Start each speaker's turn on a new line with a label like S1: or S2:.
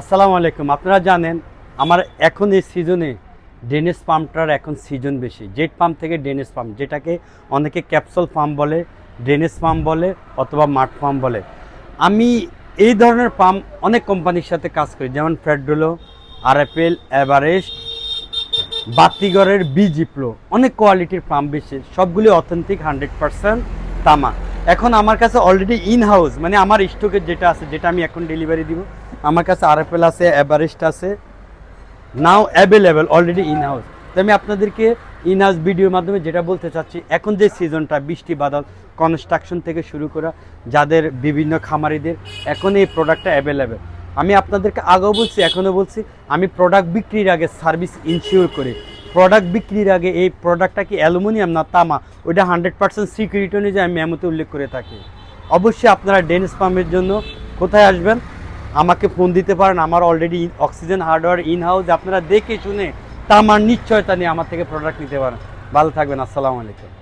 S1: আসসালামু আলাইকুম। আপনারা জানেন আমার এখন এই সিজনে ডেনিস পাম্পটার এখন সিজন বেশি। জেট পাম্প থেকে ডেনিস পাম্প, যেটাকে অনেকে ক্যাপসুল পাম্প বলে, ডেনিস পাম্প বলে অথবা মাঠ পাম্প বলে। আমি এই ধরনের পাম্প অনেক কোম্পানির সাথে কাজ করি, যেমন ফেডরোলো, আরএফএল, এভারেস্ট, বাতিগড়ের বিজিপ্রো, অনেক কোয়ালিটির পাম্প বেশি, সবগুলি অথেন্টিক 100% তামা। এখন আমার কাছে অলরেডি ইন হাউস, মানে আমার স্টকে যেটা আছে, যেটা আমি এখন ডেলিভারি দিব, আমার কাছে আরএফএল আছে, এভারেস্ট আছে, নাও অ্যাভেলেবেল অলরেডি ইন হাউস। তো আমি আপনাদেরকে ইন হাউস ভিডিওর মাধ্যমে যেটা বলতে চাচ্ছি, এখন যে সিজনটা বৃষ্টি বাদল কনস্ট্রাকশন থেকে শুরু করা, যাদের বিভিন্ন খামারিদের এখন এই প্রোডাক্টটা অ্যাভেলেবেল। আমি আপনাদেরকে আগেও বলছি, এখনও বলছি, আমি প্রোডাক্ট বিক্রির আগে সার্ভিস ইনশিওর করি। প্রোডাক্ট বিক্রির আগে এই প্রোডাক্টটা কি অ্যালুমিনিয়াম না তামা, ওইটা 100% সিকিউরিটি অনুযায়ী আমি মেমোতে উল্লেখ করে থাকি। অবশ্যই আপনারা ডেনিস পাম্পের জন্য কোথায় আসবেন, আমাকে ফোন দিতে পারেন। আমার already oxygen hardware in house, আপনারা দেখে শুনে তামার নিশ্চয়তা নিয়ে আমার থেকে প্রোডাক্ট নিতে পারেন। ভালো থাকবেন। আসসালামু আলাইকুম।